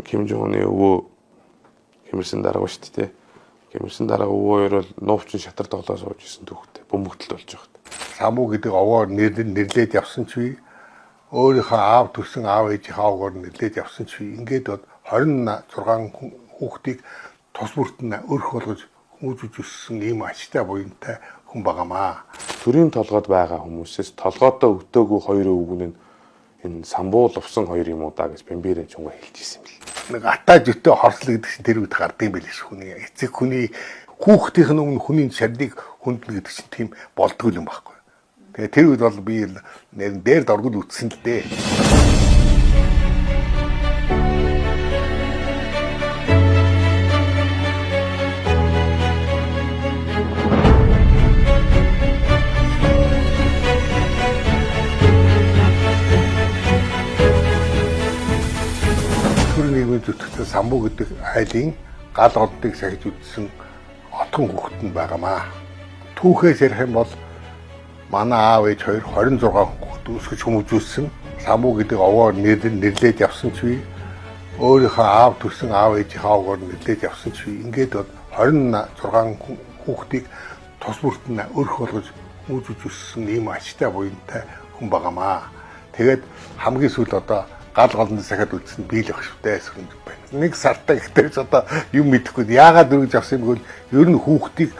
Ким Жон-уны өвөө Ким Ир Сен дарга ба шүү дээ. Ким Ир Сен дарга өвөө хоёр бол нууфчин шатар тоглоо сууж исэн түүхтэй. Бөмбөгтөл болж байгаа. Самбуу гэдэг овоор нэрлээд явсан ч бий. Өөрийнхөө аав төрсөн аав ээжийнхээ овоор нэрлээд явсан ч бий. Ингээд бол 26 хүүхдийг тус бүртэн өрх болгож хүмүүжүүлж өссөн ийм ачтай буянтай хүн байгаамаа. Төрийн толгойд байгаа хүмүүсээс толгойдоо өгтөөгүй хоёр өвгөн нь энэ самбуу лувсан хоёр юм уу да гэж Бэмбэрэн чунга хэлчихсэн юм бэл. Нэг атаа жөтөө хорслог гэдэг чинь тэр үед гардаг юм байл ш хүний. Эцэг хүний хүүхдийн өмнө хүний шарныг хүнднэ гэдэг чинь тийм болдгоо юм байхгүй. Тэгээ тэр үед бол би дээр доргол үтсэн л дээ. Зүтгэж самбуу гэдэг айлын гал оддыг сахиж үтсэн отгон хүүхэд нь байгаамаа. Түүхээс ярих юм бол манай аав ээж хоёр 26 хүүхэд өсгөж хүмүүжүүлсэн. Самбуу гэдэг овоор нэрлээд явсан ч бий. Өөрийнхөө аав төрсэн аав ээжийнхээ овоор нэрлээд явсан ч бий. Ингээд бол 26 хүүхдийг тус бүртэн өрх болгож хүмүүжүүлж өссөн ийм ачтай буянтай хүн байгаамаа. Тэгээд хамгийн сүүл одоо гал голонд сахиад үлдсэн би л байх шүү дээ сүрэнж байна. Нэг сартаа гэхдээ ч одоо юм мэдэхгүй. Яагаад өргөж авсан юм бол ер нь хүүхдийг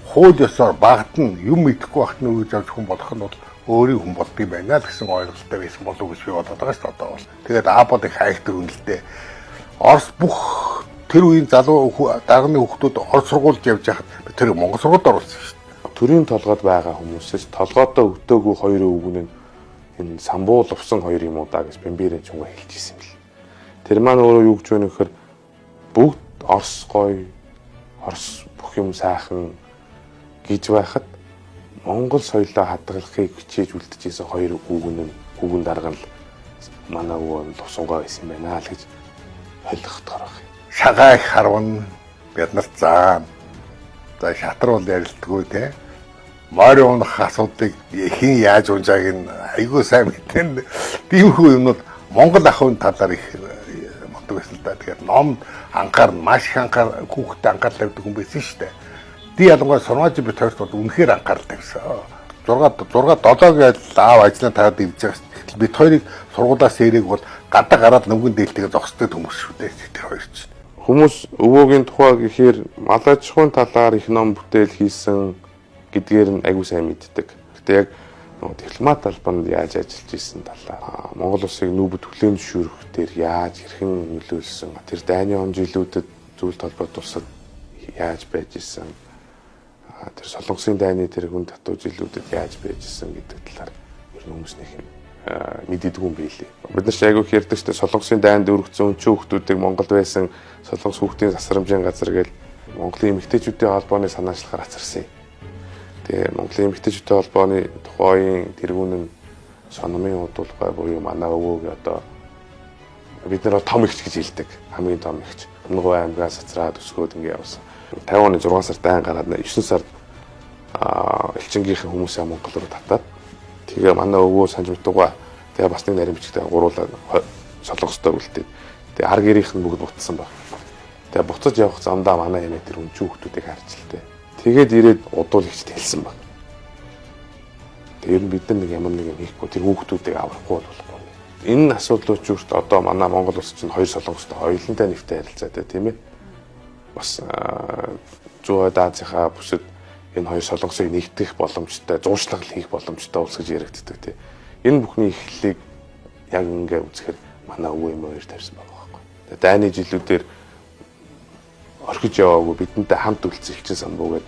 хууль ёсоор багтна юм мэдэхгүй багт нь өргөж авч хүн болох нь бол өөрийн хүн болдгийм байна л гэсэн ойлголттой байсан болов уу гэж би бодоод байгаа шүү дээ одоо бол. Тэгээд аапод их хайхтар үнэлтэй. Орос бүх тэр үеийн залуу дагны хүүхдүүд орос сургуульд явж байхад тэр Монгол сургуульд оруулсан шүү дээ. Төрийн толгойд байгаа хүмүүсээс толгойдоо өгтөөгүй хоёр өвгөн нь энэ самбуу лувсан хоёр юм уу да гэж Бэмбэрэн чунга хэлчихсэн юм бэл. Тэр маань өөрөө юу гэж байна гэхээр бүгд Орос гоё, Орос бүх юм сайхан гэж байхад Монгол соёлоо хадгалахыг хичээж үлдчихсэн хоёр өвгөн дарга л манай өвөө лувсангой байсан юм байна л гэж ойлгохдоор байна. Шагаа их харван биднэрт заан. За шатар бол ярилдаггүй те. Морь унах асуудыг хэн яаж унжааг нь айгүй сайн мэдэн. Тиймэрхүү юмнууд Монгол ахуйн талаар их мундаг байсан л да. Тэгэхээр ном анхаарна, маш их хүүхдэд анхаарал тавьдаг хүн байсан шүү дээ. Die ялангуяа сурмаач бит хоёрт бол үнэхээр анхаарал тавьсан. 6 7 гэж аав ажлаа таад ирж байгаа. Бит хоёрыг сургуулаас ирэх бол гадаа гараад нүгэн дээлтэйгээ зогсдог хүмүүс шүү дээ. Тэр хоёр ч. Хүмүүс өвөөгийн тухай гэхээр малаж ахуйн талаар их ном бүтээл хийсэн гэдгээр нь айгүй сайн мэддэг. Гэтэ яг дипломат албанд яаж ажиллаж исэн талаар Монгол улсыг нүүбэд хүлээн зөвшөөрөх дээр яаж хэрхэн нөлөөлсөн, тэр дайны он жилүүдэд зүйл толгойд тусад яаж байж исэн, тэр Солонгосын дайны тэр хүн татуу жилүүдэд яаж байж исэн гэдэг талаар ер нь хүмүүс нэг мэддэггүй юм билээ. Бид нар ч айгүй их ярьдаг шүү дээ. Солонгосын дайнд өргөцсөн өнчөө хүмүүсийг Монголд байсан Солонгос хүүхдийн засарамжийн газар гэж Монголын эмэгтэйчүүдийн холбооны санаачлахаар хацарсан юм. Тэгээ Монголын эмэгтэйчүүдийн холбооны тухайн тэргүүн нь сономын удуулгай буюу манай өвөөг одоо бид нар том ихч гэж хэлдэг. Хамгийн том ихч. Өмнөгөө аймгаас цацраад өсгөөд ингэ явсан. 50 оны 6 сард дайн гараад 9 сард элчингийнхэн хүмүүсээ Монгол руу татаад тэгээ манай өвөө санж мэдтугаа тэгээ бас нэг нарийн бичгтээ гуруулаад Солонгостой үлдээд тэгээ ар гэрийнх нь бүгд бутсан баг. Тэгээ буцаж явах замдаа манай эмээ тэр өнчүү хүмүүсийг харж л тээ. Тэгээд ирээд удуулагчд хэлсэн баг. Тэр нь бид нар нэг ямар нэг юм хийхгүй тэр хүүхдүүдийг аврахгүй болохгүй. Энэ асуудлууд ч үрт одоо манай Монгол улс чинь хоёр Солонгостой хоёулантай нэгтэй харилцаатай тийм ээ. Бас Зүүн Азийнхаа бүсэд энэ хоёр Солонгосыг нэгтгэх боломжтой, зууршлага хийх боломжтой улс гэж яригддаг тийм. Энэ бүхний эхлэлийг яг ингээ үзэхээр манай өвөө юм хоёр тавьсан байгаа байхгүй. Тэгээд дайны жилүүдээр орхиж яваагүй бидэнтэй хамт үлдсэн элчин самбуугээд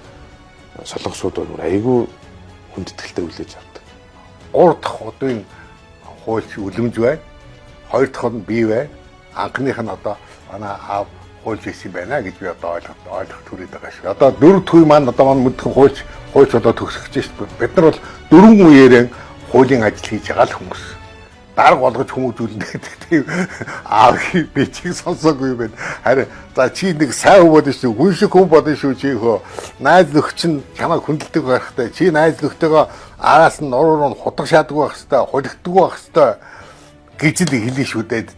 солонгосууд бол айгүй хүндэтгэлтэй хүлээж авдаг. 3 дахь удын хуульч үлэмж байна. 2 дахь нь би байна. Анхных нь одоо манай аав хуульч байсан байна гэж би одоо ойлгох төрөйд байгаа шүү. Одоо 4 дахь үе маань одоо манай мэдхэн хуульч одоо төгсөж шүү. Бид нар бол 4 үеэрээ хуулийн ажил хийж байгаа л хүмүүс. Дарга болгож хүмүүжүүлнэ гэдэг тийм аав би чиг сонсоогүй байна. Харин за чи нэг сайн хүн бодно шүү, хүн шиг хүн бодно шүү чи хөө. Найз нөхч нь чамайг хүндэлдэг байхтай. Чи найз нөхдөөгөө араас нь нуруур нь хутга шаадгүй байх хэвээр, хулигддаг байх хэвээр. гэж л хэлээ шүү дээ.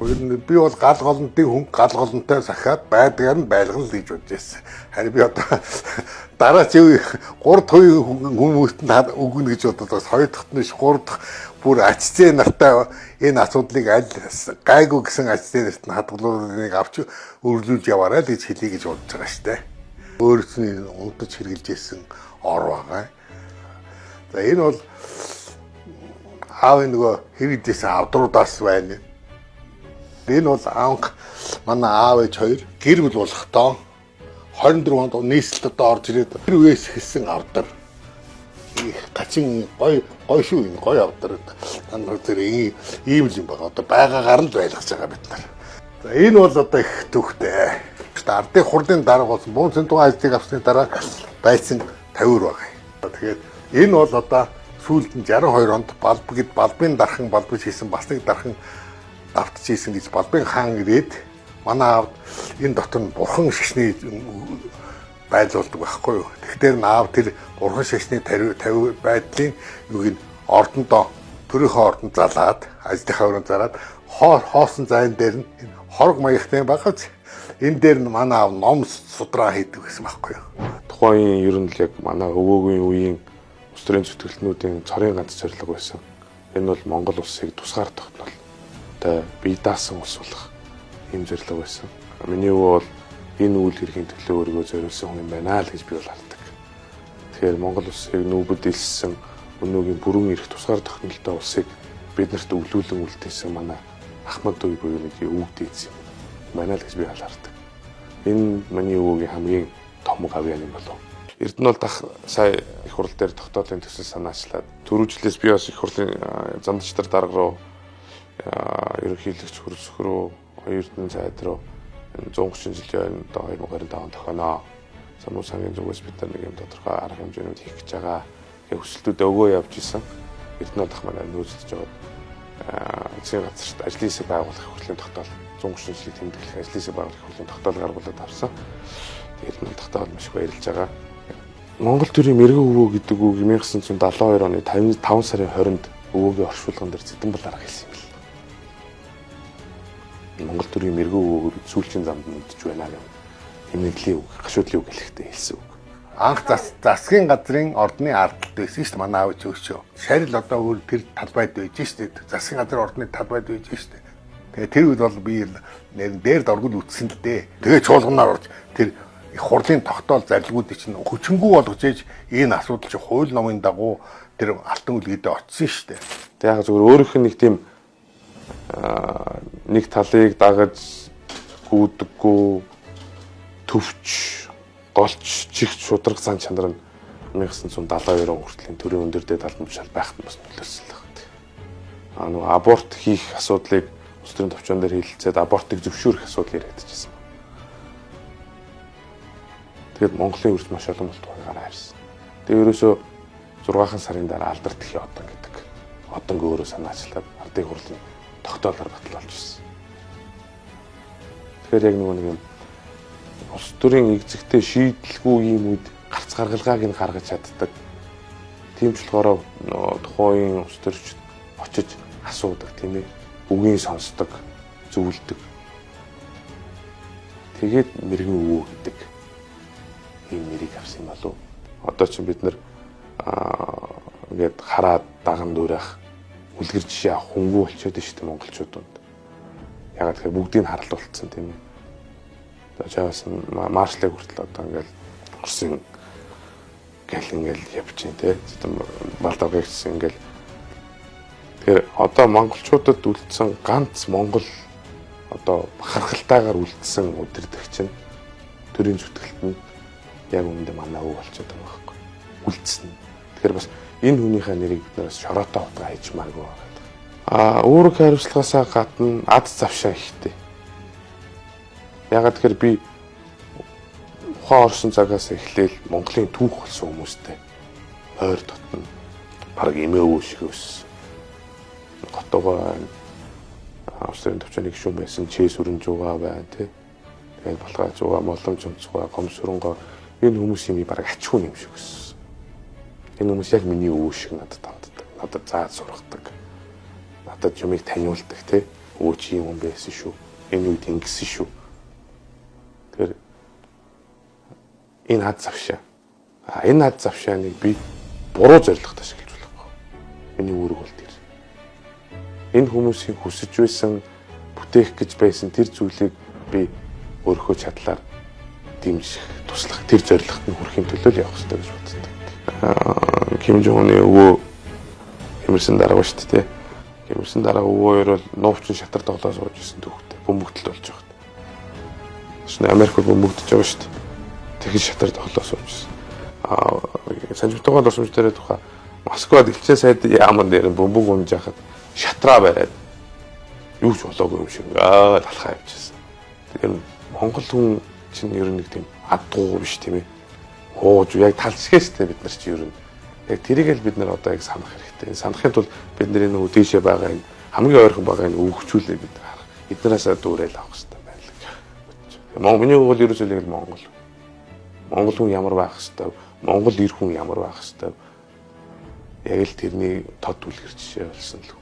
Би бол гал голонтын хүн гал голонтой сахиад байдгаар нь байлгал гэж бодож байсан. Харин би одоо дараа чи 3 дахь хүмүүст нь өгнө гэж бодоод 2 дахьт нь 3 дахь бүр ачцээ нартай энэ асуудлыг аль гайгүй гэсэн ачцээ нарт нь хадгалуулыг авч өрлүүлж яваарай л гэж хэлье гэж бодож байгаа шүү дээ. Өөрөөсөө унтаж хэрглэж ирсэн ор байгаа. За энэ бол аав нөгөө хэрэгжсэн авдруудаас байна. Энэ бол анх манай аав ээж хоёр гэр бүл болохдоо 24 онд нийслэлд орж ирээд тэр үеэс хэлсэн авдар. Гачин гой шүү энэ гой авдар. Танаар тэр ийм л юм байна. Одоо байгаагаар л байлгаж байгаа бид нар. За энэ бол одоо их төвхтэй. Ардын хурлын дарга болсон бүүн цэнтуган ажлыг авсны дараа байсан 50 байгаа. Тэгээд энэ бол одоо сүүлд нь 62 онд балбын дархан балбаж хийсэн бас нэг дархан давтчихсэн гэж балбын хаан ирээд манай аав энэ дотор нь бурхан шашны байлуулдаг байхгүй юу. Тэгэхээр аав тэр бурхан шашны 50 байдлын юуг нь ордондоо төрийнхөө ордонд залаад ажлынхаа өрөөнд залаад хоосон зайн дээр нь хорог маягтай багаж энэ дээр нь манай аав ном судраа хийдэг гэсэн байхгүй юу. Тухайн ер нь л яг манай өвөөгийн үеийн улс төрийн зүтгэлтнүүдийн цорын ганц зорилго байсан. Энэ бол Монгол улсыг тусгаар тогтнол бие даасан улс болох ийм зорилго байсан. Миний өвөө бол энэ үйл хэргийн төлөө өөрийгөө зориулсан хүн юм байна л гэж би бол хардаг. Тэгэхээр Монгол улсыг нүүбэд илссэн өнөөгийн бүрэн эрх тусгаар тогтнолтой улсыг биднэрт өвлүүлэн үлдээсэн манай Ахмад дүү буюу нэг өвөг дээдс юм байна л гэж би хардаг. Энэ миний өвөгийн хамгийн том гавьяан юм болов. Эрдэнэ бол сая их хурл дээр тогтоолын төсөл санаачлаад түрүүжлээс би бас их хурлын замдчдар дарга руу ерөнхийлөгч хөрсөх рүү Эрдэнэ цайд руу 130 жилийн одоо 2025 онд тохионоо самуу сангийн зүгээс бид нар нэг юм тодорхой арга хэмжээнүүд хийх гэж байгаа. Тэгээ хүсэлтүүд өгөө явж исэн. Эрдэнэ бол манай нөөцлөж байгаа эцсийн газарт ажлын хэсэг байгуулах хөрлийн тогтоол 130 жилийн тэмдэглэх ажлын хэсэг байгуулах хөрлийн тогтоол гаргуулад авсан. Тэгээд энэ тогтоол маш их баярлж байгаа. Монгол төрийн мэрэгэн өвөө гэдэг үг 1972 оны 55 сарын 20-нд өвөөгийн оршуулган дээр Зэдэнбал арга хэлсэн юм байна. Монгол төрийн мэрэгэн өвөөгөө сүүлчийн замд мэдж байна гэх хэмнэлийн үг, гашуудлын үг хэлэхдээ хэлсэн үг. Анх засгийн газрын ордны ардталт байсан шүү дээ манай аав өчөө. Шарил одоо өөр тэр талбайд байж шүү дээ. Засгийн газрын ордны талбайд байж шүү дээ. Тэгээ тэр үед бол би дээр доргол үтсэн л дээ. Тэгээ чуулганаар орж тэр их хурлын тогтоол зарилгуудыг чинь хүчингү болгож ээж энэ асуудал чинь хууль номын дагуу тэр алтан үлгээдээ очсон шүү дээ. Тэг яг зөвхөн өөрийнх нь нэг тийм нэг талыг дагаж гүйдэггүй төвч голч чихч шудраг сан чанар нь 1972 он хүртлийн төрийн өндөртэй талд нь байхад нь бас нөлөөлсөн л байна. Нөгөө аборт хийх асуудлыг улс төрийн төвчөн дээр хэлэлцээд абортыг зөвшөөрөх асуудал яригдчихсэн. Тэгээд Монголын үрс маш олон болтгоо гараа ирсэн. Тэгээд ерөөсөө 6 сарын дараа алдар тхий одон гэдэг. Одонг өөрөө санаачлаад ардын хурлын тогтоолоор батал болж ирсэн. Тэгэхээр яг нэг юм улс төрийн экзектэй шийдэлгүй юм үед гарц гаргалгааг нь гаргаж чаддаг. Тийм ч болохоор тухайн улс төрчд очиж асуудаг тийм ээ. Үгийн сонсдог, зөвлөдөг. Тэгээд мэрэгэн өвөө гэдэг ийм нэрийг авсан юм болов. Одоо ч бид нэр ингээд хараад даган дуурайх үлгэр жишээ авах хөнгөө болчиход шүү дээ монголчуудад. Ягаад гэхээр бүгдийг нь харалтуулсан тийм ээ. Жаас маршлыг хүртэл одоо ингээл Орсын гэл ингээл явж чинь тий. Балдавгыг гэсэн ингээл. Тэгэхээр одоо монголчуудад үлдсэн ганц монгол одоо бахархалтайгаар үлдсэн удирдагч нь төрийн зүтгэлт нь яг үүндээ манай өвөө болчиход байгаа байхгүй. Үлдсэн. Тэгэхээр бас энэ хүнийхээ нэрийг бид нараас шороотой утга хайчмааргүй байгаа. Үүрэг хариуцлагаасаа гадна ад завшаа ихтэй. Ягаад тэгэхээр би ухаан орсон цагаас эхлээл Монголын түүх болсон хүмүүстэй ойр дотно баг эмээ өвөө шиг өссөн. Готогоо австрийн төвчнийг шүүм байсан чээс өрн жугаа байна тий. Тэгээд балгаа жугаа моломж өмцгөө гомсөрөнгөө энэ хүмүүсийн баг ачгүй юм шиг өссөн. Энэ хүмүүс яг миний өвөө шиг надад танддаг. Надад зааж сургадаг. Надад юмыг таниулдаг тий. өө чи юм байсан шүү. Энэ үед ингэсэн шүү. Тэгэхээр энэ хад завшаа. Энэ хад завшааныг би буруу зорилготой ашиглаж болох байна. Миний үүрэг бол тэр. Энэ хүмүүсийн хүсэж байсан бүтээх гэж байсан тэр зүйлийг би өөрийнхөө чадлаар дэмжих, туслах, тэр зорилгот нь хүрэхин төлөө л явах хэрэгтэй гэж боддог. Ким Жон Уны өвөө Эмерсэн дарга шүү дээ. Эмерсэн дарга өвөө хоёр бол нууцын шатар тоглоо сууж ирсэн түүхтэй. Бөмбөгтөл болж байгаа. Шинэ Америкт бөмбөгдөж байгаа шүү дээ. Тэгэж шатар тоглоо сууж ирсэн. Санжигтойгоо дурсамж дээр тухай Москвад элчин сайд яаман дээр бөмбөг унж яхад шатраа бариад юу ч болоогүй юм шиг талхаа явчихсан. Тэгэхээр Монгол хүн чинь ер нь нэг тийм аддуу биш тийм ээ. Ууж яг талшгээстэй бид нар чи ер нь яг тэрийг л бид нар одоо яг санах хэрэгтэй. Санахын тулд бид нар энэ үдээшээ байгаа энэ хамгийн ойрхон байгаа энэ өгчүүлээ бид нар харах. Эднээсээ дүүрэл авах хэрэгтэй байна л. Миний бол ерөөсөө л Монгол. Монгол хүн ямар байх хэвээр, Монгол эр хүн ямар байх хэвээр яг л тэрний тод үлгэр жишээ болсон л.